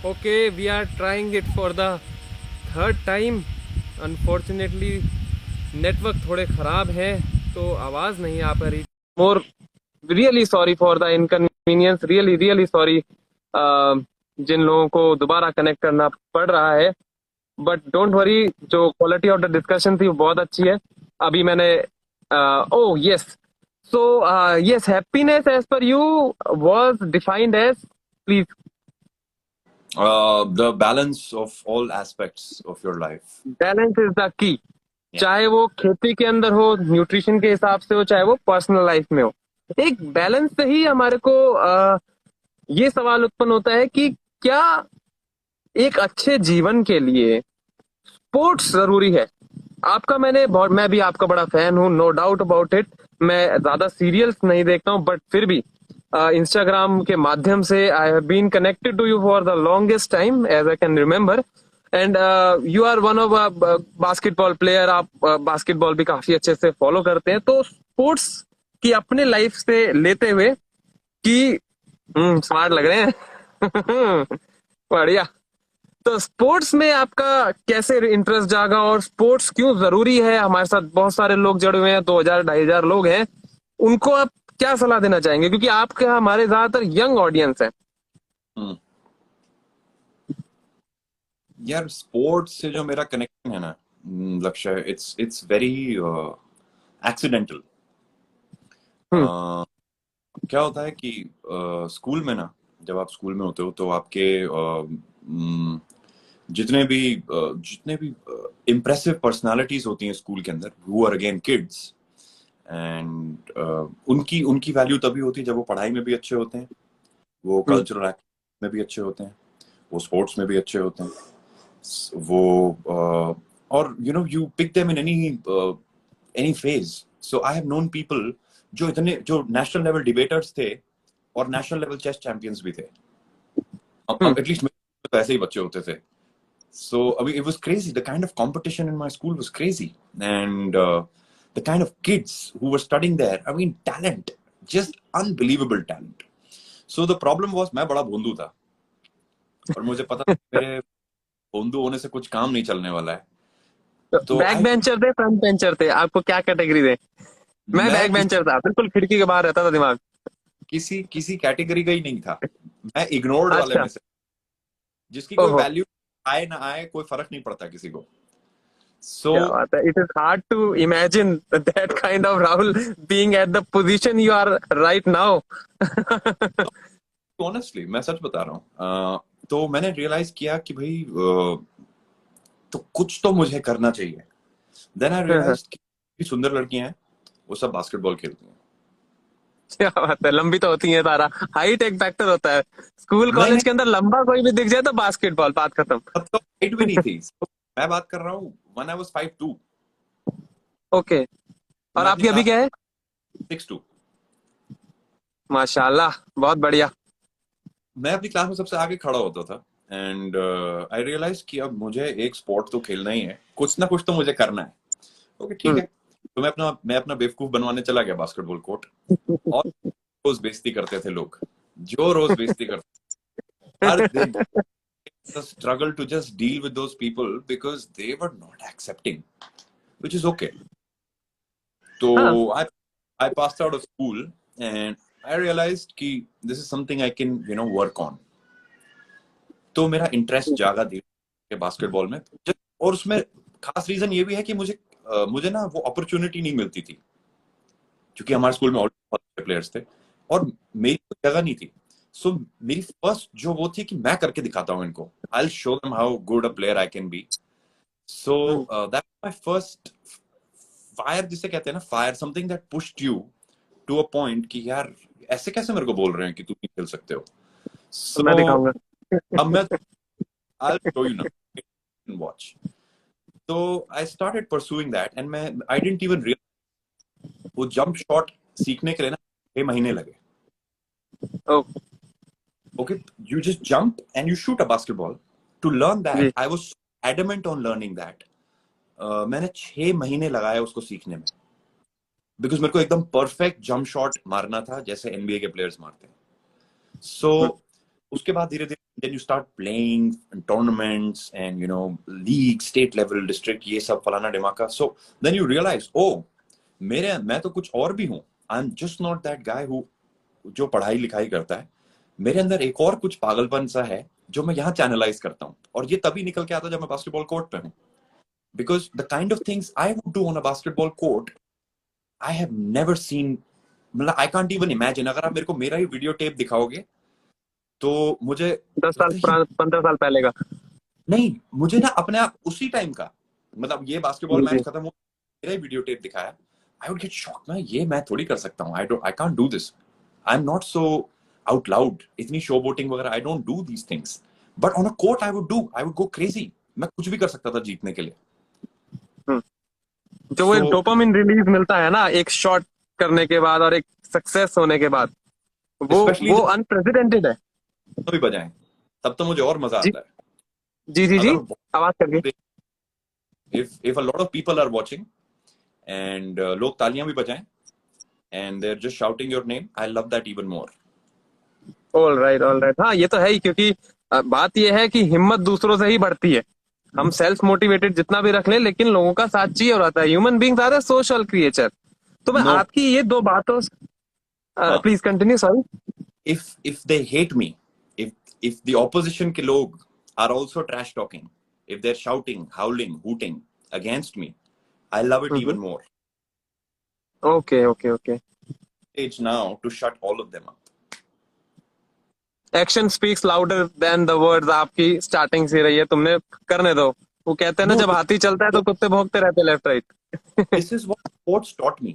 Okay, we are trying it for the third time. Unfortunately, network थोड़े खराब हैं तो आवाज़ नहीं आ पा रही. More really sorry for the inconvenience. Really sorry. जिन लोगों को दोबारा कनेक्ट करना पड़ रहा है. बट डोंट वरी, जो क्वालिटी ऑफ द डिस्कशन थी वो बहुत अच्छी है. अभी मैंने oh yes, so yes, happiness as per you was defined as, please. The balance of all aspects of your life. Balance is the key. Yeah. चाहे वो खेती के अंदर हो, न्यूट्रिशन के हिसाब से हो, चाहे वो पर्सनल लाइफ में हो, एक बैलेंस से ही हमारे को ये सवाल उत्पन्न होता है कि क्या एक अच्छे जीवन के लिए स्पोर्ट्स जरूरी है. आपका मैं भी आपका बड़ा फैन हूँ, नो डाउट अबाउट इट. मैं ज्यादा सीरियल्स नहीं देखता हूँ, बट फिर भी इंस्टाग्राम के माध्यम से I have been connected to you for the longest time as I can remember. And you are one of basketball player. आप बास्केटबॉल भी काफी अच्छे से फॉलो करते हैं. तो स्पोर्ट्स की अपने लाइफ से लेते हुए कि स्मार्ट लग रहे हैं. बढ़िया. तो स्पोर्ट्स में आपका कैसे इंटरेस्ट जागा और स्पोर्ट्स क्यों जरूरी है? हमारे साथ बहुत सारे लोग जुड़े हुए हैं, 2000-2500 लोग हैं. उनको आप क्या सलाह देना चाहेंगे, क्योंकि आपका हमारे ज्यादातर यंग ऑडियंस है. हम्म. यार स्पोर्ट्स से जो मेरा कनेक्शन है ना लक्ष्य, इट्स वेरी एक्सीडेंटल. क्या होता है कि स्कूल में ना, जब आप स्कूल में होते हो तो आपके जितने भी इम्प्रेसिव पर्सनालिटीज होती हैं स्कूल के अंदर, who are again kids, and उनकी वैल्यू तभी होती है जब वो पढ़ाई में भी अच्छे होते हैं, वो कल्चरल एक्ट में भी अच्छे होते हैं, वो स्पोर्ट्स में भी अच्छे होते हैं, वो और you pick them in any phase. So I have known people जो नेशनल लेवल डिबेटर्स थे और नेशनल लेवल चेस चैंपियंस भी थे. अब एटलीस्ट तो ऐसे ही बच्चे होते थे. So I mean, it was crazy. The kind of competition in my school was crazy, and the kind of kids who were studying there. I mean, talent, just unbelievable talent. So the problem was, मैं बड़ा भोंदू था और मुझे पता था मेरे भोंदू होने से कुछ काम नहीं चलने वाला है. तो बैक बेंचर थे, फ्रंट बेंचर थे, आपको क्या कैटेगरी दे? मैं बैक बेंचर था, बिल्कुल खिड़की के बाहर रहता था दिमाग. किसी कैटेगरी का ही नहीं था. मैं इग्नोर्ड वाले अच्छा. में से, जिसकी कोई वैल्यू आए ना आए कोई फर्क नहीं पड़ता किसी को. So it is hard to imagine that kind of Rahul being at the position you are right now. Honestly मैं सच बता रहा हूँ. तो मैंने रियलाइज किया कि भाई तो कुछ तो मुझे करना चाहिए. देन आई रियलाइज कि सुंदर लड़कियां हैं, वो सब बास्केटबॉल खेलती हैं. क्या बात है, लंबी तो होती है तारा. हाइट एक फैक्टर होता है. स्कूल कॉलेज के अंदर लंबा कोई भी दिख जाए तो बास्केटबॉल, बात खत्म. तो हाइट भी नहीं थी. मैं बात कर रहा हूँ व्हेन आई वाज 5'2". ओके. और आपकी अभी क्या है? 6'2". माशाल्लाह, बहुत बढ़िया. मैं अपनी क्लास में सबसे आगे खड़ा होता था. एंड आई रियलाइज कि अब मुझे एक स्पोर्ट तो खेलना ही है, कुछ ना कुछ तो मुझे करना है. ओके ठीक है. तो मैं अपना बेवकूफ बनवाने चला गया बास्केटबॉल कोर्ट. और रोज बेइज्जती करते थे लोग, जो रोज बेइज्जती करते हर दिन. The struggle to just deal with those people because they were not accepting, which is okay. So I passed out of school and I realized कि this is something I can work on. तो मेरा interest जागा धीरे basketball में. और उसमें खास reason ये भी है कि मुझे ना वो अपॉर्चुनिटी नहीं मिलती थी, क्योंकि हमारे स्कूल में ऑलरेडी बहुत अच्छे प्लेयर्स थे और मेरी जगह नहीं थी. सो मेरी फर्स्ट जो वो थी कि मैं करके दिखाता हूँ इनको. I will show them how good a player I can be. So that my first fire, जिसे कहते हैं ना fire, something that pushed you to a point कि यार ऐसे कैसे मेरे को बोल रहे हैं कि तुम नहीं खेल सकते हो. सो मैं दिखाऊंगा. अब मैं I will show you now, watch. तो I started pursuing that and I didn't even realise वो जंप शॉट सीखने के लिए ना 6 महीने लगे. Okay, you just jump and you shoot a basketball. To learn that, I was adamant on learning that. मैंने 6 महीने लगाए उसको सीखने में, बिकॉज मेरे को एकदम परफेक्ट जंप शॉट मारना था जैसे NBA के प्लेयर्स मारते हैं. सो उसके बाद धीरे धीरे then you start playing in tournaments and you know league, state level, district, ये सब फलाना डिमाका. So then you realize, oh, मैं तो कुछ और भी हूँ. I'm just not that guy who जो पढ़ाई लिखाई करता है. मेरे अंदर एक और कुछ पागलपन सा है जो मैं यहाँ चैनलाइज करता हूँ, और ये तभी निकल के आता जब मैं बास्केटबॉल कोर्ट पे हूँ. Because the kind of things I would do on a basketball court, I have never seen. मतलब I can't even imagine. अगर आप मेरे को मेरा ही वीडियो टेप दिखाओगे तो मुझे 10 साल वही 15 साल पहले का। नहीं, मुझे ना अपने आप उसी टाइम का, मतलब ये बास्केटबॉल जी। मैच खत्म हो मेरा ही वीडियो टेप दिखाया, आई वुड गेट शॉक ना, ये मैं थोड़ी कर सकता हूँ. I can't do this. I am not so out loud, इतनी शो बोटिंग वगैरह, I don't do these things. But on a court I would go crazy. मैं कुछ भी कर सकता था जीतने के लिए. हम्म। जो वो सो एक डोपामिन रिलीज मिलता है ना एक शॉट करने के बाद और एक सक्सेस होने के बाद, स्पेशली वो जब अनप्रेसिडेंटेड है। भी बजाएं तब तो मुझे और मजा जी आता है. जी जी जी। अगर आवाज करके। if a lot of people are watching and लोग तालियां भी बजाएं and they're just shouting your name, I love that even more. All right all right. हाँ ये तो है ही, क्योंकि बात ये है कि हिम्मत दूसरों से ही बढ़ती है। हम सेल्फ मोटिवेटेड जितना भी रख लें, लेकिन लोगों का साथ चाहिए रहता है। Human beings are social creature. तो मैं No, आपकी ये दो बातों, हाँ, please continue, sorry. if they hate me, if the opposition के लोग are also trash talking, if they're shouting, howling, hooting against me, I love it even more. Okay okay okay. It's now to shut all of them up. Action speaks louder than the words, आपकी starting से रही है, तुमने करने दो। वो कहते हैं ना, No, जब हाथी चलता है तो कुत्ते भौंकते रहते left right. this is what sports taught me.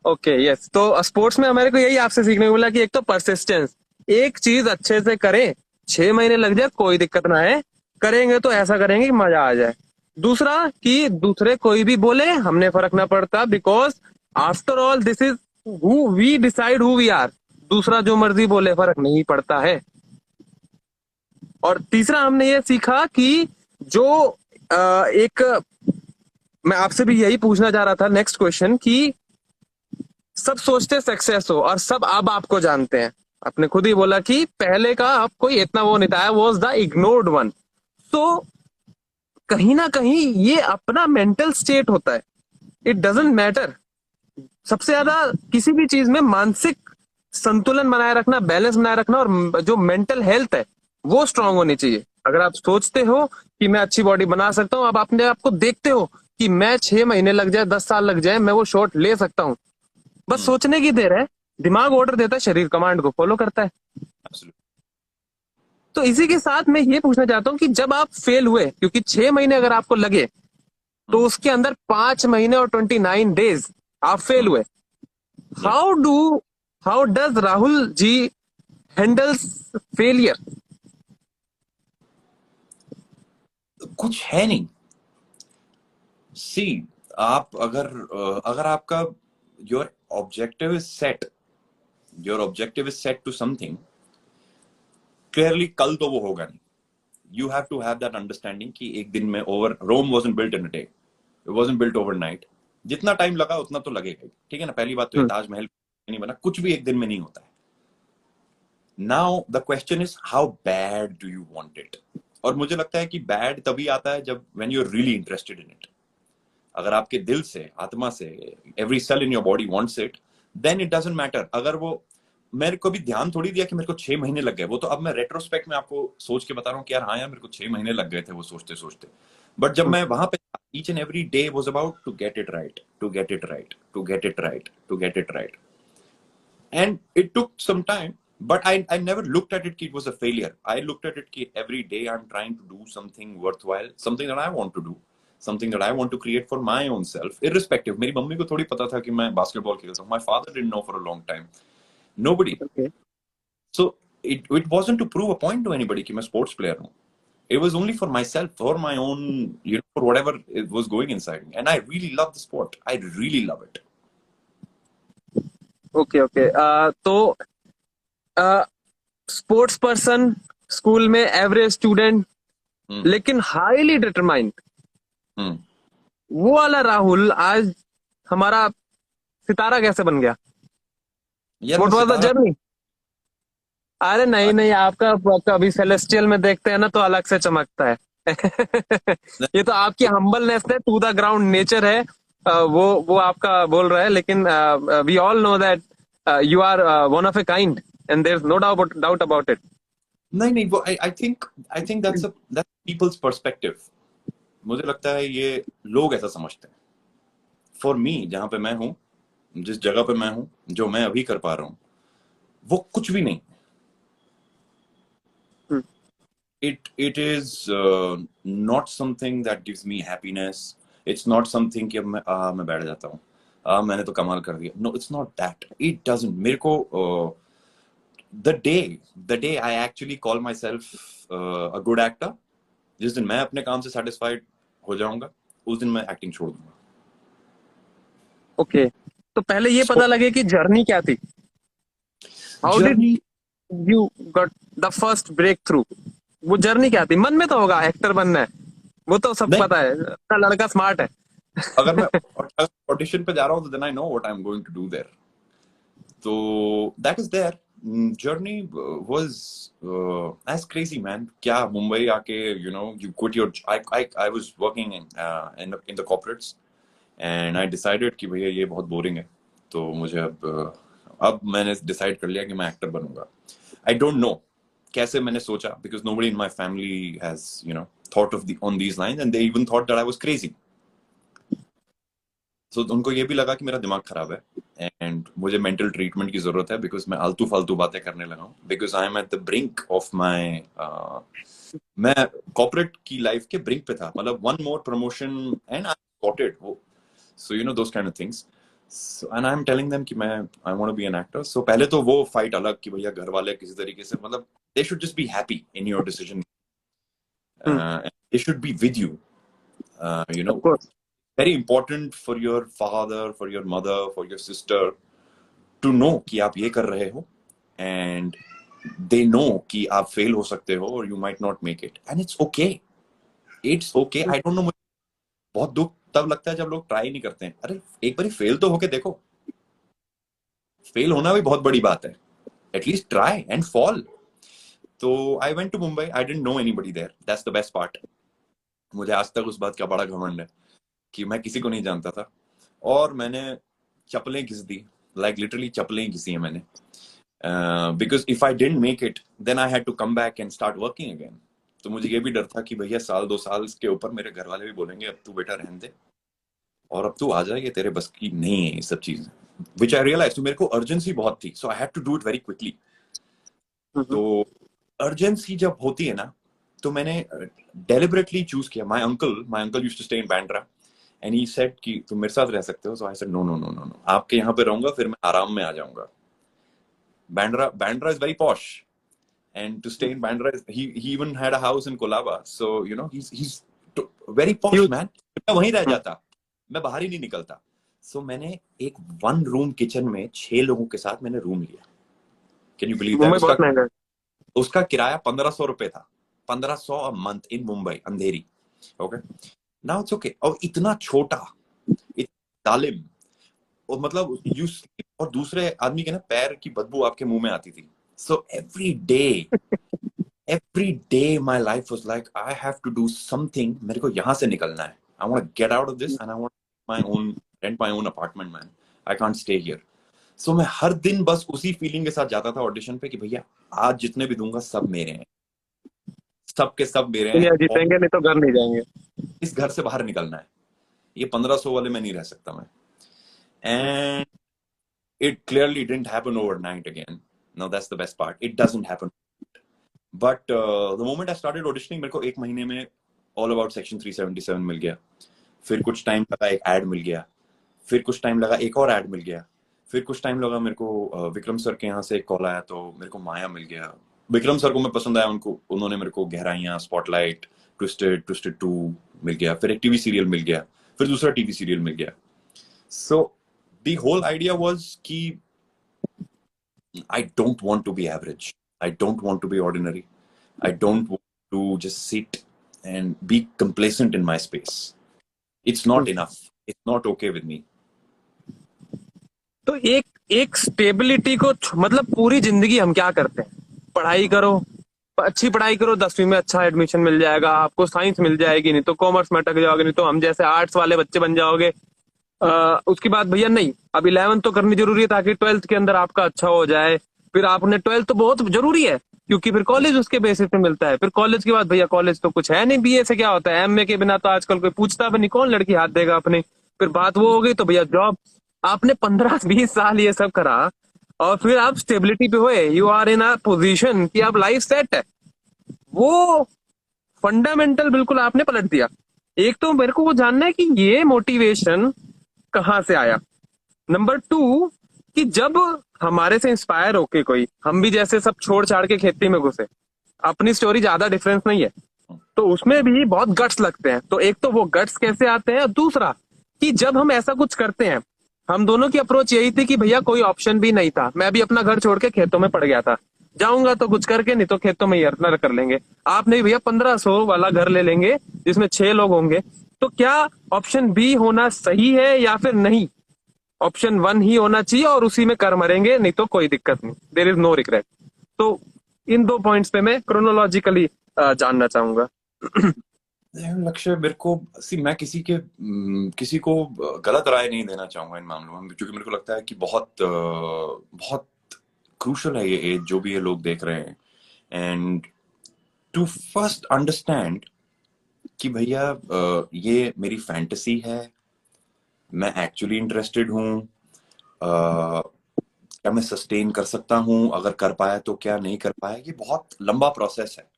Okay yes. तो स्पोर्ट्स में हमारे को यही आपसे सीखने को मिला कि एक तो परसिस्टेंस, एक चीज अच्छे से करें, 6 महीने लग जाए कोई दिक्कत ना है, करेंगे तो ऐसा करेंगे कि मजा आ जाए। दूसरा कि दूसरे कोई भी बोले हमने फर्क ना पड़ता, because after all this is who we decide who we are. दूसरा जो मर्जी बोले फर्क नहीं पड़ता है। और तीसरा हमने ये सीखा कि जो एक, मैं आपसे भी यही पूछना चाह रहा था नेक्स्ट क्वेश्चन, कि सब सोचते सक्सेस हो और सब अब आपको जानते हैं। आपने खुद ही बोला कि पहले का आप कोई इतना वो नहीं था, वॉज द इग्नोर्ड वन। तो कहीं ना कहीं ये अपना मेंटल स्टेट होता है, इट डजेंट मैटर। सबसे ज्यादा किसी भी चीज में मानसिक संतुलन बनाए रखना, बैलेंस बनाए रखना, और जो मेंटल हेल्थ है वो स्ट्रांग होनी चाहिए। अगर आप सोचते हो कि मैं अच्छी बॉडी बना सकता हूँ, अब अपने आप को देखते हो कि मैं 6 महीने लग जाए 10 साल लग जाए मैं वो शॉट ले सकता हूँ, बस सोचने की देर है। दिमाग ऑर्डर देता है, शरीर कमांड को फॉलो करता है। Absolutely. तो इसी के साथ मैं ये पूछना चाहता हूँ कि जब आप फेल हुए, क्योंकि 6 महीने अगर आपको लगे तो उसके अंदर 5 महीने और 29 डेज आप फेल हुए। How does Rahul ji handles failure? कुछ है नहीं. सी, आप अगर आपका your objective is set, your objective is set to something, clearly कल तो वो होगा नहीं. You have to have that understanding कि एक दिन में Rome wasn't built in a day, it wasn't built overnight. जितना टाइम लगा उतना तो लगेगा ही, ठीक है ना. पहली बात तो ये ताजमहल नहीं बना, कुछ भी एक दिन में नहीं होता है. Now the question is how bad do you want it? और मुझे लगता है कि bad तभी आता है जब when you're really interested in it. अगर आपके दिल से, आत्मा से, every cell in your body wants it, then it doesn't matter. अगर वो, मेरे को भी ध्यान थोड़ी दिया कि मेरे को 6 महीने लग गए, वो तो अब मैं रेट्रोस्पेक्ट में आपको सोच के बता रहा हूँ कि यार हाँ यार मेरे को 6 महीने लग गए थे वो सोचते सोचते. बट जब मैं वहां पे, each and every day was about to get it right, to get it right, to get it right, to get it right. And it took some time, but I never looked at it कि it was a failure. I looked at it कि every day I'm trying to do something worthwhile, something that I want to do, something that I want to create for my own self, irrespective. मेरी mummy को थोड़ी पता था कि मैं basketball खेलता हूँ. My father didn't know for a long time. Nobody. Okay. So it wasn't to prove a point to anybody कि मैं sports player हूँ. It was only for myself, for my own, you know, for whatever it was going inside me. And I really love the sport. I really love it. Okay okay. तो sports person, school में average student, लेकिन highly determined, वो वाला राहुल आज हमारा सितारा कैसे बन गया? यार व्हाट वाज द जर्नी? अरे नहीं नहीं, आपका कभी सेलेस्टियल में देखते हैं ना तो अलग से चमकता है। ये तो आपकी हम्बलनेस है, टू द ग्राउंड नेचर है। वो आपका बोल रहा है, लेकिन we all know that you are one of a kind, and there is no doubt about it. नहीं नहीं, वो I think that's people's perspective. मुझे लगता है ये लोग ऐसा समझते हैं। फॉर मी, जहां पे मैं हूँ, जिस जगह पे मैं हूँ, जो मैं अभी कर पा रहा हूँ, वो कुछ भी नहीं। It is not something that gives me happiness. It's not something कि अब मैं बैठ जाता हूँ, मैंने तो कमाल कर दिया। No, it's not that. It doesn't. मेरे को the day I actually call myself a good actor, जिस दिन मैं अपने काम से satisfied हो जाऊंगा, उस दिन मैं एक्टिंग छोड़ दूंगा। ओके, तो पहले ये So पता लगे कि जर्नी क्या थी। How did journey, you got the first breakthrough? वो जर्नी क्या थी? मन में तो होगा एक्टर बनना है, वो तो सब नहीं, पता है, अपना लड़का स्मार्ट है। अगर मैं ऑडिशन पे जा रहा हूँ तो then I know what I'm going to do there. So that is there. Journey was as crazy, man. क्या मुंबई आके, you quit your. I was working in the corporates, and I decided कि भैया ये बहुत बोरिंग है, तो मुझे अब मैंने डिसाइड कर लिया कि मैं एक्टर बनूंगा। I don't know कैसे मैंने सोचा, because nobody in my family has thought of on these lines, and they even thought that I was crazy. So उनको ये भी लगा कि मेरा दिमाग खराब है एंड मुझे मेंटल ट्रीटमेंट की जरूरत है, बिकॉज मैं आलतू फालतू बातें करने लगा हूँ, because I am at the brink of my, मैं कॉर्पोरेट की लाइफ के ब्रिंक पे था, मतलब one more promotion and I sorted वो, so those kind of things. And I am telling them कि मैं I want to be an actor. So पहले तो वो फाइट अलग कि भैया घर वाले किसी तरीके से, मतलब they should just be happy in your decision, they should be with you, you know of course. very important for your father, for your mother, for your sister to know कि आप ये कर रहे हो, and they know कि आप fail हो सकते हो और you might not make it, and it's okay. It's okay. I don't know, मुझे बहुत दुख तब लगता है जब लोग ट्राई नहीं करते हैं। अरे एक बार फेल तो होके देखो, फेल होना भी बहुत बड़ी बात है, एटलीस्ट ट्राई एंड फॉल। तो I went to Mumbai, I didn't know anybody there, that's the best part. मुझे आज तक उस बात का बड़ा घमंड है कि मैं किसी को नहीं जानता था, और मैंने चप्पलें घिस दी, लाइक लिटरली चप्पलें घिसी हैं मैंने, because if I didn't make it then I had to come back and start working again. तो मुझे ये भी डर था कि भैया साल 2 साल के ऊपर मेरे घर वाले भी बोलेंगे अब तू बेटा रहने दे और अब तू आ जा, ये तेरे बस की नहीं है ये सब चीजें, विच आई रियलाइज। तो मेरे को अर्जेंसी बहुत थी, so I had to do it very quickly. तो अर्जेंसी जब होती है ना, तो मैंने डेलिबरेटली चूज किया। My uncle used to stay in Bandra, and he said कि तुम मेरे साथ रह सकते हो। So I said no no no no no, आपके यहाँ पे रहूंगा, फिर मैं आराम में आ जाऊंगा। Bandra is very posh, and to stay in Bandra, he even had a house in Colaba, so he's very posh huge. man. मैं वहीं रह जाता, मैं बाहर ही नहीं निकलता। So मैंने एक 1 रूम किचन में 6 लोगों के साथ मैंने रूम लिया। Can you believe that? Mumbai उसका बहुत महंगा है। उसका किराया 1500 रुपए था, 1500 a month in Mumbai Andheri. Okay, now it's okay. और इतना छोटा, इतना जालिम, और मतलब यू, और दूसरे आदमी के ना पैर की बदबू आपके मुंह में आती थी। So every day my life was like I have to do something, मेरे को यहाँ से निकलना है। I want to get out of this and I want my own, rent my own apartment man, I can't stay here. So मैं हर दिन बस उसी फीलिंग के साथ जाता था ऑडिशन पे कि भैया आज जितने भी दूंगा सब मेरे हैं, सब के सब मेरे हैं, दुनिया और जीतेंगे नहीं तो घर नहीं जाएंगे। इस घर से बाहर निकलना है, ये 1500 वाले में नहीं रह सकता मैं। And it clearly didn't happen overnight again. Now that's the best part. It doesn't happen. But the moment I started auditioning, मेरे को 1 महीने में All About Section 377 मिल गया। फिर कुछ टाइम लगा एक एड मिल गया, फिर कुछ टाइम लगा एक और एड मिल गया, फिर कुछ टाइम लगा मेरे को विक्रम सर के यहाँ से एक कॉल आया, तो मेरे को माया मिल गया। विक्रम सर को मैं पसंद आया, उन्होंने मेरे को गहराइयाँ, स्पॉटलाइट, ट्विस्टेड 2 मिल गया, फिर एक टीवी सीरियल मिल गया, फिर दूसरा टीवी सीरियल मिल गया। सो the whole idea was कि I don't want to be average. I don't want to be ordinary. I don't want to just sit and be complacent in my space. It's not enough. It's not okay with me. तो एक एक stability को मतलब पूरी जिंदगी हम क्या करते हैं, पढ़ाई करो, अच्छी पढ़ाई करो, 10वीं में अच्छा एडमिशन मिल जाएगा आपको, साइंस मिल जाएगी, नहीं तो कॉमर्स में अटक जाओगे, नहीं तो हम जैसे आर्ट्स वाले बच्चे बन जाओगे। उसके बाद भैया नहीं, अब 11th तो करनी जरूरी है ताकि 12th के अंदर आपका अच्छा हो जाए। फिर आपने 12th तो बहुत जरूरी है, क्योंकि फिर कॉलेज उसके बेसिस पे मिलता है। फिर कॉलेज के बाद भैया कॉलेज तो कुछ है नहीं, बीए से क्या होता है, एमए के बिना तो आजकल कोई पूछता भी नहीं, कौन लड़की हाथ देगा अपने। फिर बात वो हो गई तो भैया जॉब। आपने 15-20 साल ये सब करा और फिर आप स्टेबिलिटी पे हुए, you are in a position कि आप लाइफ सेट है, वो फंडामेंटल बिल्कुल आपने पलट दिया। एक तो मेरे को वो जानना है कि ये मोटिवेशन कहाँ से आया। नंबर 2, कि जब हमारे से इंस्पायर होके कोई, हम भी जैसे सब छोड़ छाड़ के खेती में घुसे, अपनी स्टोरी ज्यादा डिफरेंस नहीं है, तो उसमें भी बहुत गट्स लगते हैं। तो एक तो वो गट्स कैसे आते हैं, और दूसरा कि जब हम ऐसा कुछ करते हैं, हम दोनों की अप्रोच यही थी कि भैया कोई ऑप्शन भी नहीं था, मैं भी अपना घर छोड़ के खेतों में पड़ गया था, जाऊंगा तो कुछ करके, नहीं तो खेतों में ही अर्नर कर लेंगे। आप नहीं भैया 1500 वाला घर ले लेंगे जिसमें 6 लोग होंगे। तो क्या ऑप्शन बी होना सही है या फिर नहीं, ऑप्शन 1 ही होना चाहिए और उसी में कर मरेंगे, नहीं तो कोई दिक्कत नहीं, देर इज नो रिग्रेट। तो इन 2 पॉइंट्स पे मैं क्रोनोलॉजिकली जानना चाहूंगा। लक्ष्य, मेरे को मैं किसी को गलत राय नहीं देना चाहूंगा इन मामलों में, क्योंकि मेरे को लगता है कि बहुत क्रूशल है ये एज जो भी ये लोग देख रहे हैं, एंड टू फर्स्ट अंडरस्टैंड कि भैया ये मेरी फैंटेसी है, मैं एक्चुअली इंटरेस्टेड हूँ, क्या मैं सस्टेन कर सकता हूँ, अगर कर पाया तो क्या, नहीं कर पाया, ये बहुत लंबा प्रोसेस है।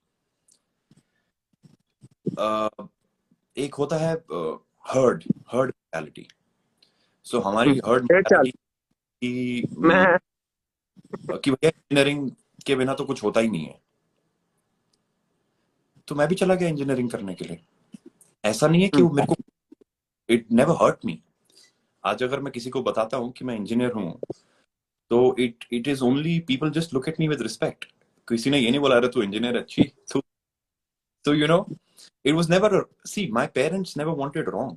एक होता है हर्ड हर्ड मेंटालिटी। सो हमारी हर्ड मेंटालिटी मैं कि भैया इंजीनियरिंग के बिना तो कुछ होता ही नहीं है, तो मैं भी चला गया इंजीनियरिंग करने के लिए। ऐसा नहीं है कि वो मेरे को, इट नेवर हर्ट मी। आज अगर मैं किसी को बताता हूँ कि मैं इंजीनियर हूँ, तो it is only people just look at me with respect. किसी ने ये नहीं बोला, अरे तू इंजीनियर अच्छी, तो you know, it was never see, my parents never wanted wrong,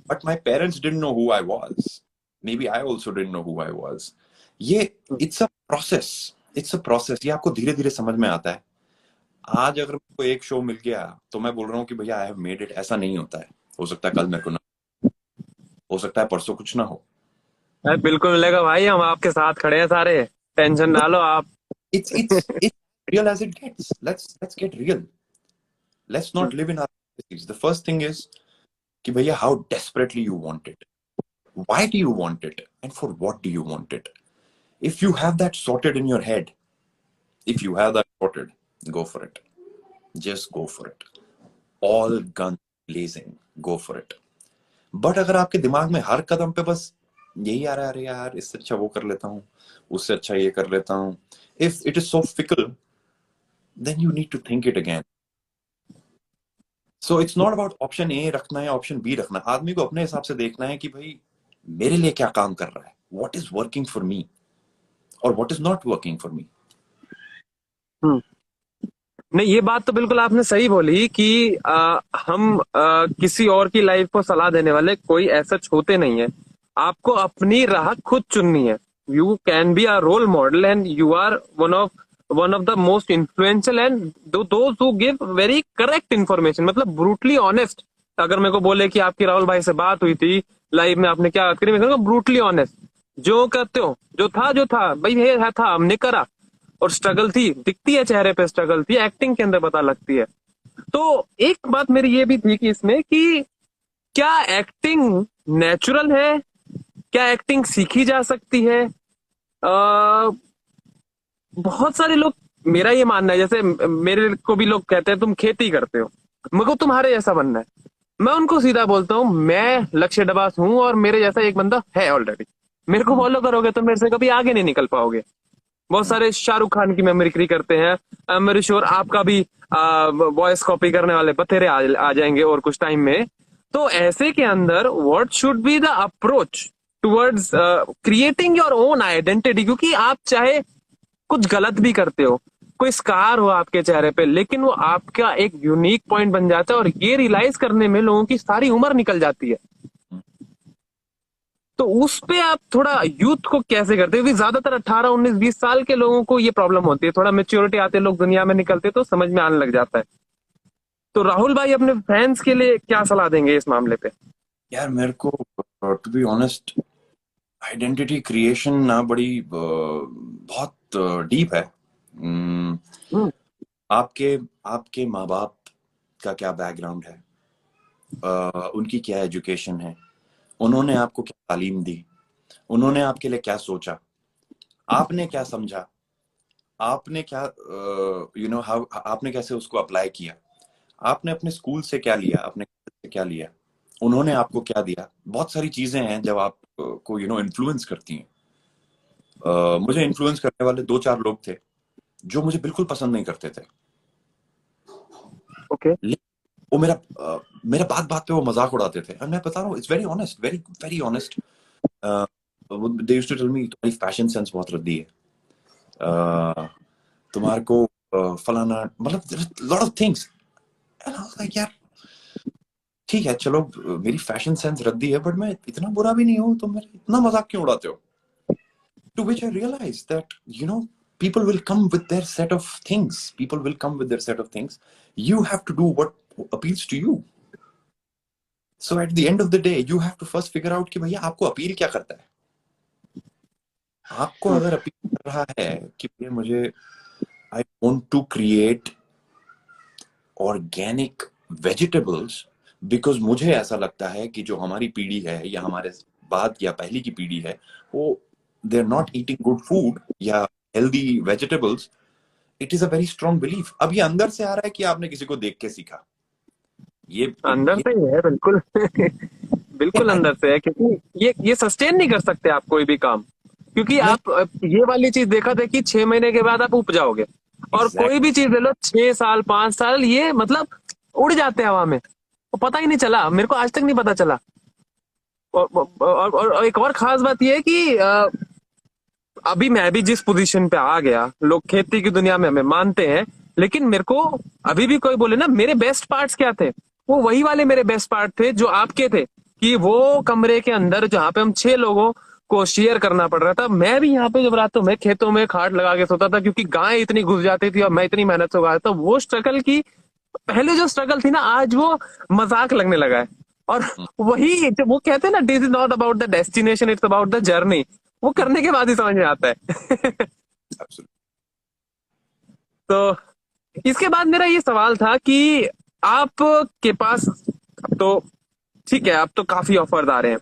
but my parents didn't know who I was. Maybe I also didn't know who I was. ये it's a process, it's a process। ये आपको धीरे धीरे समझ में आता है। आज अगर मेरे को एक शो मिल गया तो मैं बोल रहा हूँ कि भैया आई हैव मेड इट, ऐसा नहीं होता है। हो सकता है कल मेरे को ना, हो सकता है परसों कुछ ना हो। बिल्कुल मिलेगा भाई, हम आपके साथ खड़े हैं सारे, टेंशन ना लो आप। It's real as it gets। Let's get real। Let's not live in our fantasies। The first thing is कि भैया how desperately you want it, why do you want it, and for what do you want it? If you have that sorted in your head, if you have that sorted, go for it। Just go for it। All guns blazing, go for it। But अगर आपके दिमाग में हर कदम पे बस यही आ रहा है, अरे यार इससे अच्छा वो कर लेता हूँ, उससे अच्छा ये कर लेता हूँ, if it is so fickle, then you need to think it again। So it's not about option A रखना है ऑप्शन बी रखना। आदमी को अपने हिसाब से देखना है कि भाई मेरे लिए क्या काम कर रहा है, what is working for me और what is not working for me। नहीं, ये बात तो बिल्कुल आपने सही बोली कि हम किसी और की लाइफ को सलाह देने वाले कोई ऐसा होते नहीं है। आपको अपनी राह खुद चुननी है। You can be a role model and you are one of the most influential and those who give very correct information, मतलब ब्रूटली ऑनेस्ट। अगर मेरे को बोले कि आपकी राहुल भाई से बात हुई थी लाइव में, आपने क्या बात करी, मैं कहूँगा ब्रूटली ऑनेस्ट, जो कहते हो, जो था भाई ये था, हमने करा, और स्ट्रगल थी, दिखती है चेहरे पे, स्ट्रगल थी, एक्टिंग के अंदर पता लगती है। तो एक बात मेरी ये भी थी कि इसमें कि क्या एक्टिंग नेचुरल है, क्या एक्टिंग सीखी जा सकती है। बहुत सारे लोग, मेरा ये मानना है, जैसे मेरे को भी लोग कहते हैं तुम खेती करते हो, मेरे को तुम्हारे जैसा बनना है। मैं उनको सीधा बोलता हूँ मैं लक्ष्य डबास हूँ और मेरे जैसा एक बंदा है ऑलरेडी, मेरे को फॉलो करोगे तो मेरे से कभी आगे नहीं निकल पाओगे। बहुत सारे शाहरुख खान की मेमोरी करते हैं, आई एम वेरी श्योर आपका भी वॉइस कॉपी करने वाले बतेरे आ जाएंगे और कुछ टाइम में। तो ऐसे के अंदर what should be the approach towards creating your own identity, क्योंकि आप चाहे कुछ गलत भी करते हो, कोई स्कार हो आपके चेहरे पे, लेकिन वो आपका एक यूनिक पॉइंट बन जाता है और ये रियलाइज करने में लोगों की सारी उम्र निकल जाती है। तो उस पे आप थोड़ा यूथ को कैसे करते हैं? क्योंकि ज्यादातर 18 19 20 साल के लोगों को ये प्रॉब्लम होती है, थोड़ा मेच्योरिटी आते लोग दुनिया में निकलते तो समझ में आने लग जाता है। तो राहुल भाई अपने फैंस के लिए क्या सलाह देंगे इस मामले पे? यार मेरे को to be honest identity creation ना बड़ी बहुत डीप है। हम्म। आपके आपके माँ बाप का क्या बैकग्राउंड है, उनकी क्या एजुकेशन है, उन्होंने आपको क्या तालीम दी, उन्होंने आपके लिए क्या सोचा, आपने क्या समझा, आपने क्या यू नो हाउ आपने कैसे उसको अप्लाई किया, आपने अपने स्कूल से क्या लिया, आपने से क्या लिया, उन्होंने आपको क्या दिया। बहुत सारी चीजें हैं जब आप को इन्फ्लुएंस करती हैं। मुझे इन्फ्लुएंस करने वाले दो चार लोग थे जो मुझे बिल्कुल पसंद नहीं करते थे, ओके। लेकिन वो मेरा बात बात पे वो मजाक उड़ाते थे। और मैं बता रहा हूँ, it's very honest, very very honest. They used to tell me तुम्हारी फैशन सेंस बहुत रद्दी है, तुम्हारे को फलाना, मतलब lot of things. And I was like यार ठीक है चलो, मेरी फैशन सेंस रद्दी है बट मैं इतना बुरा भी नहीं हूँ, तो मेरे इतना मजाक क्यों उड़ाते हो? To which I realized that, people will come with their set of things. People will come with their set of things. You have to do what appeals to you. So at the end of the day, you have to first figure out कि भैया आपको appeal क्या करता है। आपको अगर appeal कर रहा है कि भैया मुझे I want to create organic vegetables because मुझे ऐसा लगता है कि जो हमारी पीढ़ी है या हमारे बाद या पहली की पीढ़ी है, वो they are not eating good food या healthy vegetables. It is a very strong belief. अब ये अंदर से आ रहा है कि आपने किसी को देख के सीखा। अंदर ये से ही है बिल्कुल। बिल्कुल अंदर से है, क्योंकि ये सस्टेन नहीं कर सकते आप कोई भी काम। क्योंकि नहीं, आप ये वाली चीज देखा था कि 6 महीने के बाद आप उप जाओगे। और कोई एग्जैक्टली भी चीज ले लो, 6 साल 5 साल ये मतलब उड़ जाते हैं हवा में, वो पता ही नहीं चला, मेरे को आज तक नहीं पता चला। और एक और खास बात ये है कि अभी मैं भी जिस पोजीशन पे आ गया, लोग खेती की दुनिया में हमें मानते हैं, लेकिन मेरे को अभी भी कोई बोले ना मेरे बेस्ट पार्ट्स क्या थे, वो वही वाले मेरे बेस्ट पार्ट थे जो आपके थे। कि वो कमरे के अंदर जहाँ पे हम 6 लोगों को शेयर करना पड़ रहा था, मैं भी यहाँ पे जब रातों में खेतों में खाट लगा के सोता था क्योंकि गाय इतनी घुस जाती थी और मैं इतनी मेहनत से उगाया था। वो स्ट्रगल की पहले जो स्ट्रगल थी ना, आज वो मजाक लगने लगा है। और वही जब वो कहते हैं ना, this is not about the destination, it's about the journey, वो करने के बाद ही समझ में आता है। तो इसके बाद मेरा ये सवाल था कि आपके पास अब तो ठीक है, अब तो काफी ऑफर्स आ रहे हैं,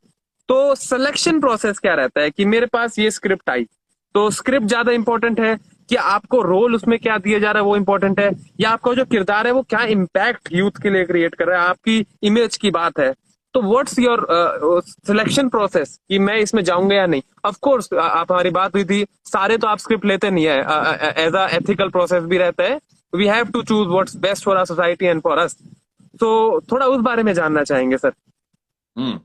तो सिलेक्शन प्रोसेस क्या रहता है? कि मेरे पास ये स्क्रिप्ट आई, तो स्क्रिप्ट ज्यादा इंपॉर्टेंट है कि आपको रोल उसमें क्या दिया जा रहा है वो इंपॉर्टेंट है, या आपका जो किरदार है वो क्या इम्पैक्ट यूथ के लिए क्रिएट कर रहा है, आपकी इमेज की बात है? तो व्हाट्स योर सिलेक्शन प्रोसेस कि मैं इसमें जाऊंगा या नहीं? ऑफ कोर्स आप हमारी बात हुई थी, सारे तो आप स्क्रिप्ट लेते नहीं है, एज अ एथिकल प्रोसेस भी रहता है, we have to choose what's best for our society and for us. तो थोड़ा उस बारे में जानना चाहेंगे सर। हम्म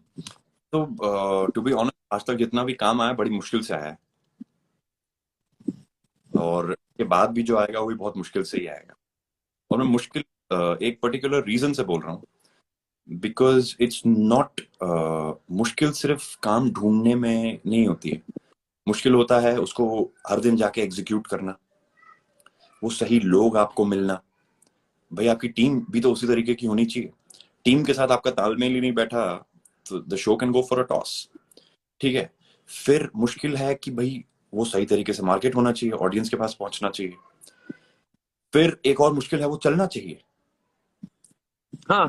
तो टू बी ऑनेस्ट, आज तक जितना भी काम आया बड़ी मुश्किल से आया है, और के बाद भी जो आएगा वो भी बहुत मुश्किल से ही आएगा। और मैं मुश्किल एक पर्टिकुलर रीजन से बोल रहा हूँ, बिकॉज इट्स नॉट मुश्किल सिर्फ काम ढूंढने में नहीं होती है। मुश्किल होता है उसको हर दिन जाके एग्जीक्यूट करना, वो सही लोग आपको मिलना। भाई आपकी टीम भी तो उसी तरीके की होनी चाहिए। टीम के साथ आपका तालमेल ही नहीं बैठा तो the show can go for a toss. ठीक है, फिर मुश्किल है कि भाई वो सही तरीके से मार्केट होना चाहिए, ऑडियंस के पास पहुंचना चाहिए। फिर एक और मुश्किल है, वो चलना चाहिए। हाँ।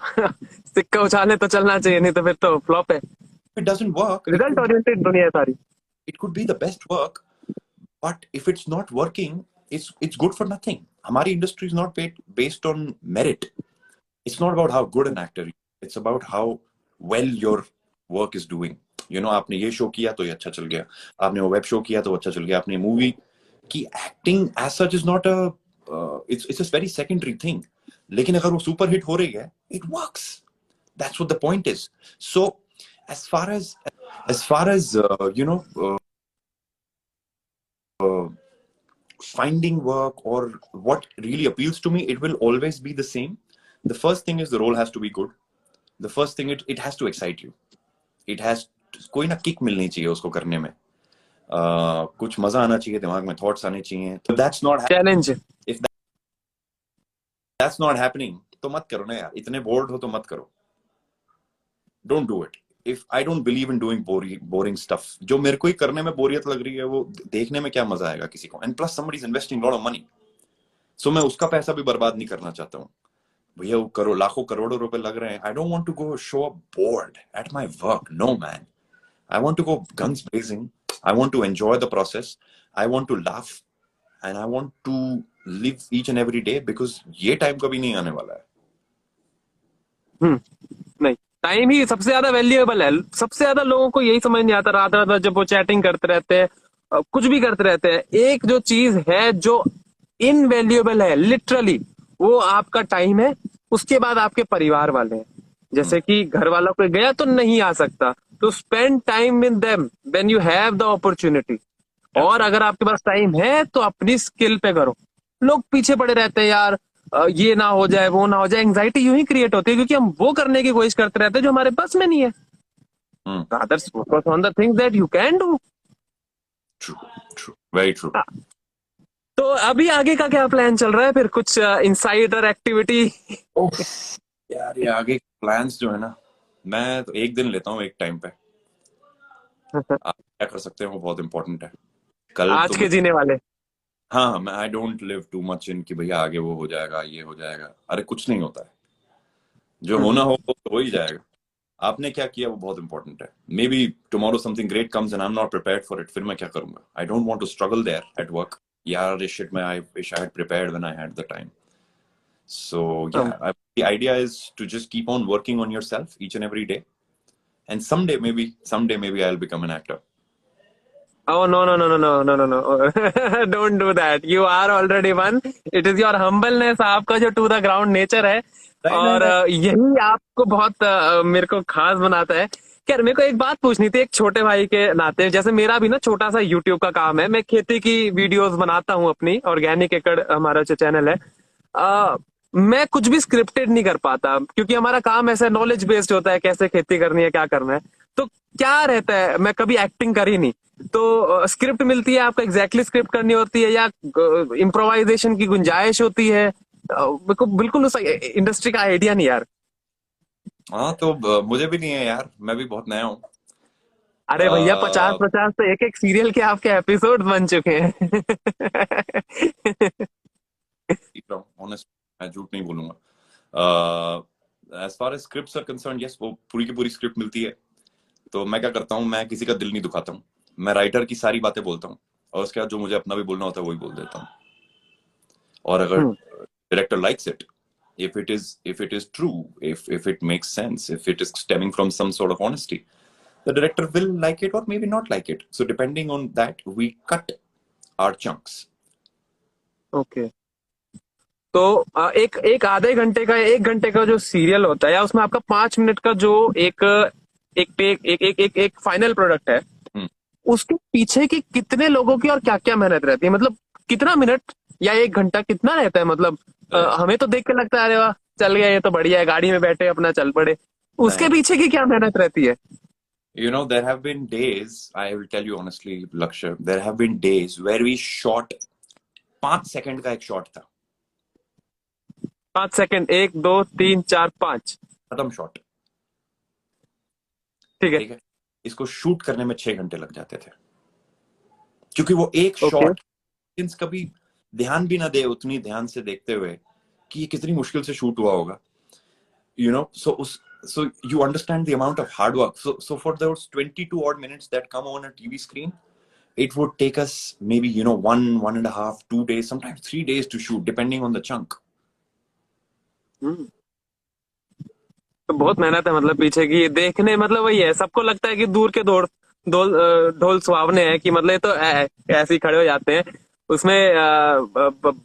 सिक्का उछाले तो चलना चाहिए, नहीं तो फिर तो फ्लॉप है। It doesn't work, result oriented दुनिया है सारी। It could be the best work, but if it's not working, it's good for nothing. हमारी industry is not based on merit. It's not about how good an actor you are. It's about how well your work is doing. आपने ये show किया तो ये अच्छा चल गया, आपने वो वेब शो किया तो अच्छा चल गया, आपने मूवी की acting as such is not it's a very secondary thing. लेकिन अगर वो सुपर हिट हो रही है, it works. That's what the point is. So as far as finding work or what really appeals to me, it will always be the same. The first thing is the role has to be good. The first thing, it has to excite you. It has कोई ना kick मिलनी चाहिए उसको करने में, कुछ मजा आना चाहिए, दिमाग में थॉट्स आने चाहिए। तो that's not, challenge. If that's not happening तो मत करो ना यार, इतने बोर्ड हो तो मत करो, don't do it. If I don't believe in doing boring stuff, जो मेरे को ही करने में बोरियत लग रही है वो देखने में क्या मजा आएगा किसी को, and plus somebody is investing lot of money, so मैं उसका पैसा भी बर्बाद नहीं करना चाहता हूँ। भैया वो करो लाखों करोड़ों रुपए लग रहे हैं, I don't want to go show up bored at my work, no man, I want to go guns blazing, I want to enjoy the process, I want to laugh, and I want to live each and every day, because ये time कभी नहीं आने वाला है। नहीं, time ही सबसे ज्यादा valuable है। सबसे ज्यादा लोगों को यही समझ नहीं आता, रात रात भर जब वो चैटिंग करते रहते हैं, कुछ भी करते रहते हैं। एक जो चीज है जो इनवैल्यूएबल है लिटरली, वो आपका टाइम है। उसके बाद आपके परिवार वाले हैं। जैसे कि घर वालों को गया तो नहीं आ सकता, तो spend time with them when you have the opportunity. और अगर आपके पास टाइम है तो अपनी स्किल पे करो। लोग पीछे पड़े रहते हैं यार, ये ना हो जाए वो ना हो जाए, एंग्जाइटी यूं ही क्रिएट होती है क्योंकि हम वो करने की कोशिश करते रहते हैं जो हमारे पास में नहीं है। Rather focus on the things that you can do. True, true, very true. तो अभी आगे का क्या प्लान चल रहा है फिर, कुछ इनसाइडर एक्टिविटी? यार ये आगे प्लान्स जो है ना, मैं तो एक दिन लेता हूँ एक टाइम पे, आप क्या कर सकते हैं वो बहुत इंपॉर्टेंट है। कल आज तो के जीने वाले। हाँ, मैं I don't live too much in कि भैया आगे वो हो जाएगा ये हो जाएगा, अरे कुछ नहीं होता है, जो होना हो वो हो ही जाएगा। आपने क्या किया वो बहुत इंपॉर्टेंट है। Maybe tomorrow something great comes and I am not prepared for it, फिर मैं क्या करूंगा? I don't want to struggle there at work. यार शिट, मैं I wish I had prepared when I had the time. So yeah, the idea is to just keep on working on yourself each and every day, and someday maybe I'll become an actor. Oh no no no no no no no no! Don't do that. You are already one. It is your humbleness, आपका जो to the ground nature है, और यही आपको बहुत मेरे को खास बनाता है। यार मेरे को एक बात पूछनी थी, एक छोटे भाई के नाते। जैसे मेरा भी ना छोटा सा YouTube का काम है, मैं खेती की वीडियोस बनाता हूँ अपनी, ऑर्गेनिक एकड़ हमारा जो चैनल है। मैं कुछ भी स्क्रिप्टेड नहीं कर पाता क्योंकि हमारा काम ऐसा नॉलेज बेस्ड होता है, कैसे खेती करनी है क्या करना है। तो क्या रहता है, मैं कभी एक्टिंग करी नहीं, तो स्क्रिप्ट मिलती है आपको, एग्जैक्टली स्क्रिप्ट करनी होती है या इम्प्रोवाइजेशन की गुंजाइश होती है? मेरे को बिल्कुल उस इंडस्ट्री का आइडिया नहीं यार। हाँ तो मुझे भी नहीं है यार, मैं भी बहुत नया हूँ। अरे भैया 50-50 तो एक एक सीरियल के आपके एपिसोड बन चुके हैं। ऑनेस्ट, मैं झूठ नहीं बोलूंगा। As far as scripts are concerned, yes, वो पूरी की पूरी स्क्रिप्ट मिलती है। तो मैं क्या करता हूँ, मैं किसी का दिल नहीं दुखाता हूँ, मैं राइटर की सारी बातें बोलता हूँ, और उसके बाद जो मुझे अपना भी बोलना होता है वही बोल देता हूँ। और अगर director likes it, if it is true, if it makes sense, if it is stemming from some sort of honesty, the director will like it or maybe not like it. So depending on that, we cut our chunks. Okay. तो एक एक आधे घंटे का, 1 घंटे का जो serial होता है, या उसमें आपका 5 मिनट का जो एक एक टेक एक एक एक, एक फाइनल प्रोडक्ट है, उसके पीछे की कितने लोगों की और क्या क्या मेहनत रहती है? मतलब कितना मिनट या 1 घंटा कितना रहता है? मतलब हमें तो देख के लगता है अरे वाह चल गया, ये तो बढ़िया है, गाड़ी में बैठे अपना चल पड़े। उसके पीछे की क्या मेहनत रहती है? You know, there have been days, I will tell you honestly, Lakshya, there have been days where we shot 5 second का एक शॉट था, 5 सेकंड, 1 2 3 4 5, खत्म शॉट। ठीक है। ठीक है, इसको शूट करने में 6 घंटे लग जाते थे, क्योंकि वो एक Okay. शॉट कभी ध्यान भी ना दे, उतनी ध्यान से देखते हुए कि ये कितनी मुश्किल से शूट हुआ होगा, you know, so you understand the amount of hard work. So for those 22 odd minutes that come on a TV screen, it would take us maybe, you know, 1.5, 2 days, sometimes 3 days to shoot, depending on the chunk. तो बहुत मेहनत है मतलब पीछे की, देखने मतलब वही है, सबको लगता है कि दूर के ढोल सुहावने हैं, कि मतलब ये तो ऐसे ही खड़े हो जाते हैं। उसमें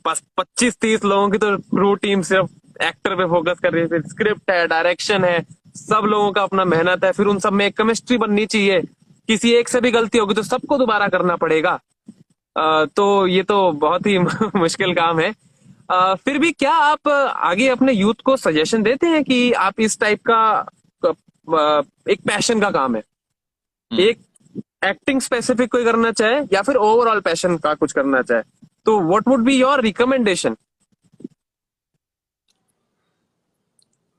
बस 25-30 लोगों की तो क्रू टीम सिर्फ एक्टर पे फोकस कर रही है, फिर स्क्रिप्ट है, डायरेक्शन है, सब लोगों का अपना मेहनत है, फिर उन सब में एक केमिस्ट्री बननी चाहिए। किसी एक से भी गलती होगी तो सबको दोबारा करना पड़ेगा। तो ये तो बहुत ही मुश्किल काम है। फिर भी क्या आप आगे अपने यूथ को सजेशन देते हैं कि आप इस टाइप का एक पैशन का काम है? एक एक्टिंग स्पेसिफिक कोई करना चाहे या फिर ओवरऑल पैशन का कुछ करना चाहे, तो what would be your recommendation?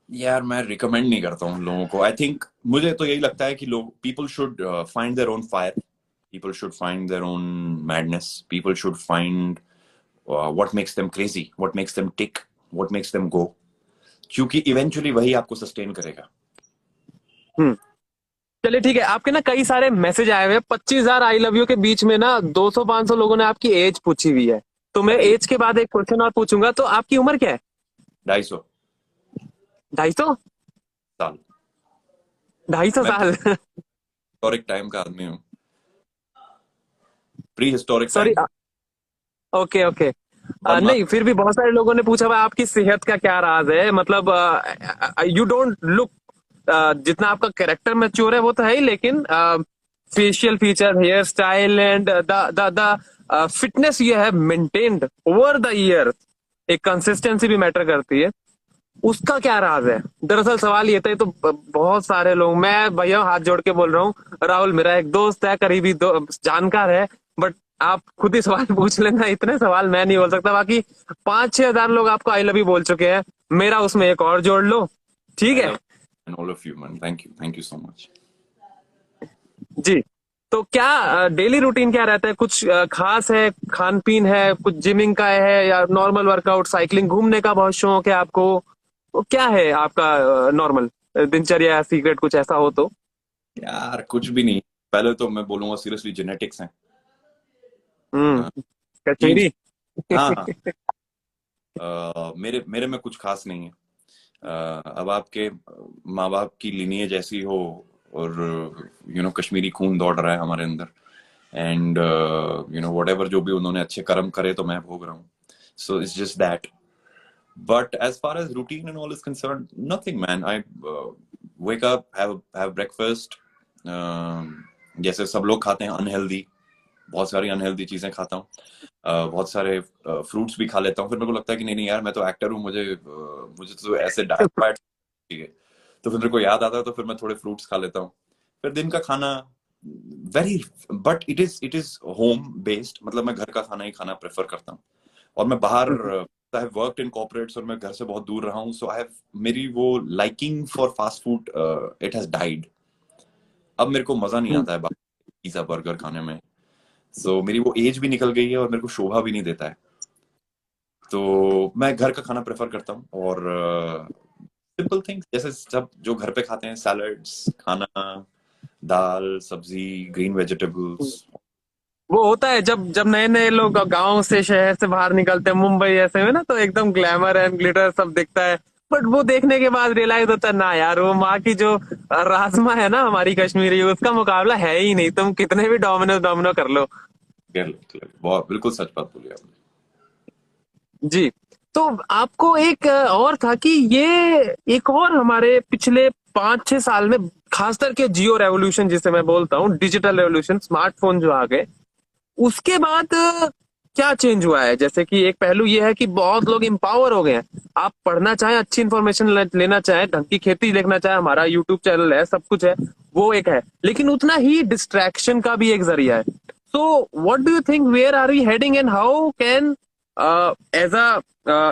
यार मैं रिकमेंड नहीं करता हूँ लोगों को। आई थिंक मुझे तो यही लगता है कि लोग people should find their own fire, people should find their own madness, people should find what makes them crazy, what makes them tick, what makes them go, क्योंकि इवेंचुअली वही आपको सस्टेन करेगा। हम्म। चलिए ठीक है, आपके ना कई सारे मैसेज आए हुए हैं, 25,000 आई लव यू के बीच में ना 200-500 लोगों ने आपकी एज पूछी हुई है, तो मैं अरे एज के बाद एक क्वेश्चन और पूछूंगा। तो आपकी उम्र क्या है? 250 250? साल। 250 मैं साल? हिस्टोरिक टाइम का आदमी हूँ, pre historic sorry. Time. Okay okay. और नहीं, फिर भी बहुत सारे लोगों ने पूछा हुआ आपकी सेहत का क्या राज है, मतलब यू डोंट लुक, जितना आपका कैरेक्टर मैच्योर है वो तो है ही, लेकिन facial feature, hair style and the the fitness ये है मेंटेन्ड ओवर द ईयर, एक कंसिस्टेंसी भी मैटर करती है, उसका क्या राज है? दरअसल सवाल ये था। ये तो बहुत सारे लोग, मैं भैया हाथ जोड़ के बोल रहा हूँ, राहुल मेरा एक दोस्त है, करीबी जानकार है, बट आप खुद ही सवाल पूछ लेना, इतने सवाल मैं नहीं बोल सकता। बाकी 5-6 हजार लोग आपको आई लव यू बोल चुके हैं, मेरा उसमें एक और जोड़ लो, ठीक आई है? Love and all of you man, thank you so much. जी। तो क्या डेली रूटीन क्या रहता है? कुछ खास है? खान पीन है, कुछ जिमिंग का है, या नॉर्मल वर्कआउट, साइकिलिंग, घूमने का बहुत शौक है आपको? तो क्या है आपका नॉर्मल दिनचर्या या सीक्रेट कुछ ऐसा हो तो? यार कुछ भी नहीं, पहले तो मैं बोलूंगा सीरियसली जेनेटिक्स है। जीन्स। कश्मीरी? हाँ हाँ। मेरे मेरे में कुछ खास नहीं है। अब आपके माँ बाप की लिनिएज ऐसी हो, और कश्मीरी खून दौड़ रहा है हमारे अंदर, एंड वट एवर जो भी उन्होंने अच्छे कर्म करे तो मैं भोग रहा हूँ। So it's just that. But as far as routine and all is concerned, nothing, man. I wake up, have breakfast. जैसे सब लोग खाते हैं अनहेल्दी, बहुत सारी अनहेल्दी चीजें खाता हूँ। बहुत सारे फ्रूट्स भी खा लेता हूँ। फिर मेरे को लगता है कि नहीं नहीं यार, मैं तो एक्टर हूँ, मुझे तो ऐसे डाइट वाइट चाहिए। तो फिर मेरे को याद आता है, तो फिर मैं थोड़े फ्रूट्स खा लेता हूँ। फिर दिन का खाना very, but it is home based, मतलब मैं घर का खाना ही खाना प्रेफर करता हूँ। और मैं बाहर, I have worked in corporates और मैं घर से बहुत दूर रहा हूँ, सो आई हैव, मेरी वो liking for fast food it has died. अब मेरे को मजा नहीं आता है पिज्जा बर्गर खाने में। सो मेरी वो एज भी निकल गई है और मेरे को शोभा भी नहीं देता है। तो मैं घर का खाना प्रेफर करता हूँ, और सिंपल थिंग्स जैसे सब जो घर पे खाते हैं, सैलड्स खाना, दाल सब्जी, ग्रीन वेजिटेबल्स। वो होता है जब जब नए नए लोग गांव से शहर से बाहर निकलते हैं, मुंबई ऐसे में ना, तो एकदम ग्लैमर एंड ग्लिटर सब दिखता है, बट वो देखने के बाद रियलाइज होता है ना यार, वो माँ की जो राजमा है ना हमारी कश्मीरी, उसका मुकाबला है ही नहीं, तुम कितने भी डोमिनो डोमिनो कर लो। बहुत बिल्कुल सच बात बोली आपने। जी। तो आपको एक और था कि ये एक और हमारे पिछले 5-6 साल में, खास करके जियो रेवोल्यूशन जिसे मैं बोलता हूँ, डिजिटल रेवोल्यूशन, स्मार्टफोन जो आ गए, उसके बाद क्या चेंज हुआ है? जैसे कि एक पहलू ये है कि बहुत लोग एम्पावर हो गए हैं। आप पढ़ना चाहें, अच्छी इंफॉर्मेशन लेना चाहें, ढंग की खेती देखना चाहें, हमारा यूट्यूब चैनल है, सब कुछ है, वो एक है, लेकिन उतना ही डिस्ट्रैक्शन का भी एक जरिया है। So what do you think, where are we heading and how can as a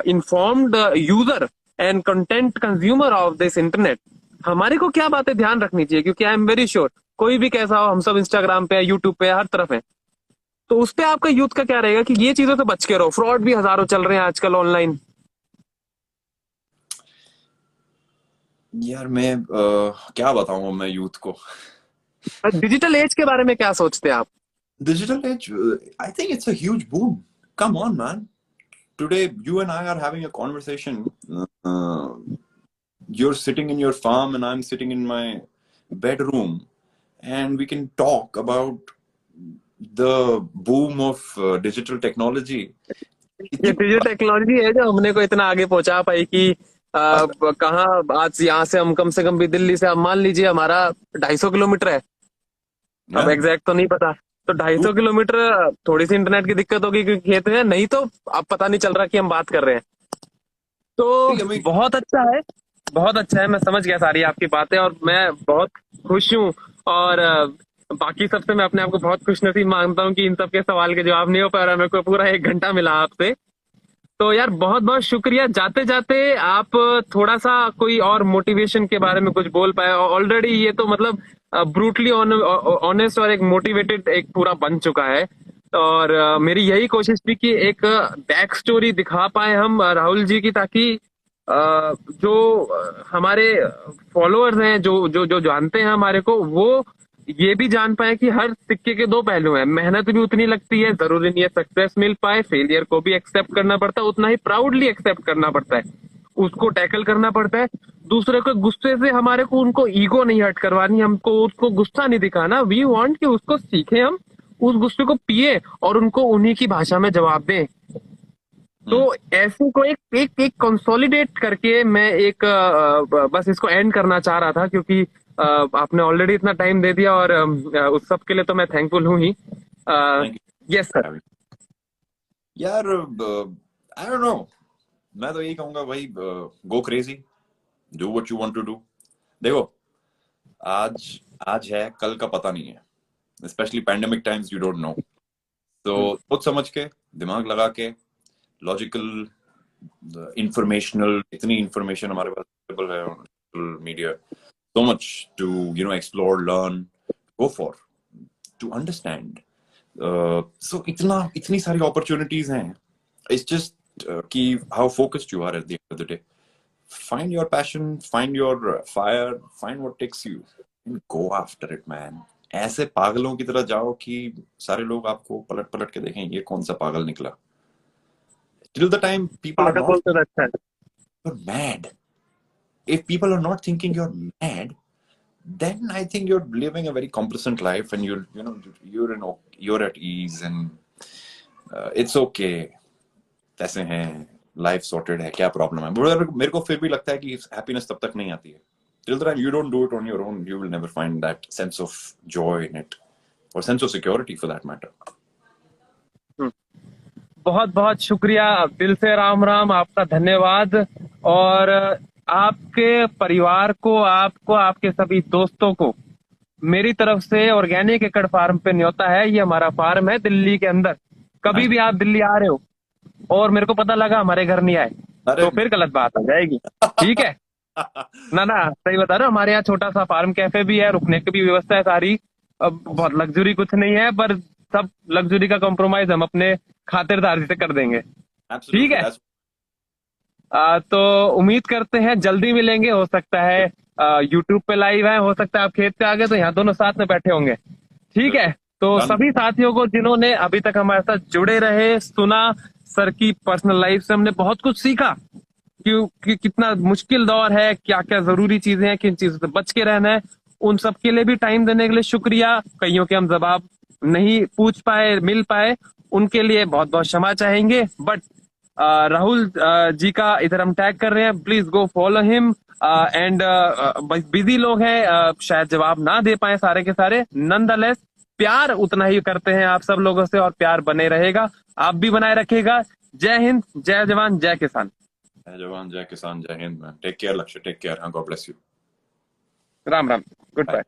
informed user and content consumer of this internet, हमारे को क्या बातें ध्यान रखनी चाहिए? क्योंकि आई एम वेरी श्योर, कोई भी कैसा हो, हम सब इंस्टाग्राम पे, यूट्यूब पे, हर तरफ है, तो उस पे आपका यूथ का क्या रहेगा कि ये चीजों से बच के रहो? फ्रॉड भी हजारों चल रहे हैं आजकल ऑनलाइन। यार मैं क्या बताऊं मैं यूथ को। डिजिटल एज के बारे में क्या सोचते हैं आप? Digital age, I think it's a huge boom. Come on, man. Today, you and I are having a conversation. You're sitting in your farm, and I'm sitting in my bedroom, and we can talk about the boom of digital technology. ये इतनी digital technology है जो हमने को इतना आगे पहुंचा पाई कि बात कहाँ, आज यहाँ से हम कम से कम भी दिल्ली से, हम मान लीजिए हमारा 250 किलोमीटर है, अब है। एग्जैक्ट तो नहीं पता, तो 250 किलोमीटर, थोड़ी सी इंटरनेट की दिक्कत होगी क्योंकि खेत में है, नहीं तो अब पता नहीं चल रहा कि हम बात कर रहे हैं। तो I mean, बहुत अच्छा है, बहुत अच्छा है, मैं समझ गया सारी आपकी बातें, और मैं बहुत खुश हूँ। और बाकी सबसे मैं अपने आप को बहुत खुशनसीब मानता हूँ कि इन सबके सवाल के जवाब नहीं हो पा रहा, मेरे को पूरा 1 घंटा मिला आपसे। तो यार बहुत बहुत शुक्रिया। जाते जाते आप थोड़ा सा कोई और मोटिवेशन के बारे में कुछ बोल पाए। ऑलरेडी ये तो मतलब ब्रूटली ऑनेस्ट और एक मोटिवेटेड एक पूरा बन चुका है। और मेरी यही कोशिश थी कि एक बैक स्टोरी दिखा पाए हम राहुल जी की, ताकि जो हमारे फॉलोअर्स हैं, जो जो जो जानते हैं हमारे को, वो ये भी जान पाए कि हर सिक्के के दो पहलू हैं। मेहनत भी उतनी लगती है, जरूरी नहीं है सक्सेस मिल पाए, फेलियर को भी एक्सेप्ट करना पड़ता है, उतना ही प्राउडली एक्सेप्ट करना पड़ता है, उसको टैकल करना पड़ता है। दूसरे को गुस्से से हमारे को उनको ईगो नहीं हर्ट करवानी, हमको उसको गुस्सा नहीं दिखाना। वी वांट कि उसको सीखे, हम उस गुस्से को पिए और उनको उन्हीं की भाषा में जवाब दें। तो ऐसे को एक कंसोलिडेट करके मैं एक बस इसको एंड करना चाह रहा था, क्योंकि आपने ऑलरेडी इतना टाइम दे दिया, और उस सब के लिए तो मैं थैंकफुल हूँ ही। Thank yes sir. यू यार। आई डोंट नो, मैं तो यही कहूंगा भाई, go crazy, do what you want to do. देखो, आज आज है, कल का पता नहीं है, specially pandemic times, you don't know. तो सोच समझ के, दिमाग लगा के, लॉजिकल, इंफॉर्मेशनल, इतनी इंफॉर्मेशन हमारे पास अवेलेबल है on media, so much to explore, learn, go for, to understand. So इतनी सारी opportunities हैं. It's just कि how focused you are at the end of the day. Find your passion, find your fire, find what takes you, and go after it, man. ऐसे पागलों की तरह जाओ कि सारे लोग आपको पलट पलट के देखें, ये कौन सा पागल निकला। Till the time people are पागल not, बोलते तो अच्छा है। you're mad. If people are not thinking you're mad, then I think you're living a very complacent life, and you're at ease, and it's okay. ऐसे हैं, life sorted है, क्या problem है। मेरे को फिर भी लगता है कि हैप्पीनेस तब तक नहीं आती है, till the time you don't do it on your own, you will never find that sense of joy in it, or sense of security for that matter. बहुत बहुत शुक्रिया, दिल से राम राम, आपका धन्यवाद। और आपके परिवार को, आपको, आपके सभी दोस्तों को मेरी तरफ से ऑर्गेनिक एकड़ फार्म पे न्योता है। ये हमारा फार्म है दिल्ली के अंदर। कभी भी आप दिल्ली आ रहे हो और मेरे को पता लगा हमारे घर नहीं आए, अरे तो फिर गलत बात आ जाएगी। ठीक है ना? ना, सही बता रहे हो। हमारे यहाँ छोटा सा फार्म कैफे भी है, रुकने की भी व्यवस्था है सारी। अब बहुत लग्जरी कुछ नहीं है, पर सब लग्जरी का कॉम्प्रोमाइज हम अपने खातिरदारी से कर देंगे। ठीक Absolutely, है। that's तो उम्मीद करते हैं जल्दी मिलेंगे। हो सकता है यूट्यूब पे लाइव है, हो सकता है आप खेत पे आ गए तो यहाँ दोनों साथ में बैठे होंगे। ठीक है। तो done. सभी साथियों को जिन्होंने अभी तक हमारे साथ जुड़े रहे, सुना, सर की पर्सनल लाइफ से हमने बहुत कुछ सीखा कि कितना मुश्किल दौर है, क्या क्या जरूरी चीजें हैं, किन चीजों से बच के रहना है। उन सब के लिए भी टाइम देने के लिए शुक्रिया। कईयों के हम जवाब नहीं पूछ पाए, मिल पाए, उनके लिए बहुत बहुत क्षमा चाहेंगे। बट राहुल जी का इधर हम टैग कर रहे हैं, please go follow him. And busy लोग हैं, शायद जवाब ना दे पाए सारे के सारे। नॉनदलेस प्यार उतना ही करते हैं आप सब लोगों से, और प्यार बने रहेगा, आप भी बनाए रखेगा। जय हिंद, जय जवान, जय किसान। जय जवान, जय किसान, जय Hind, man. Take care Lakshya, take care. हाँ, God bless you. Ram Ram, good bye.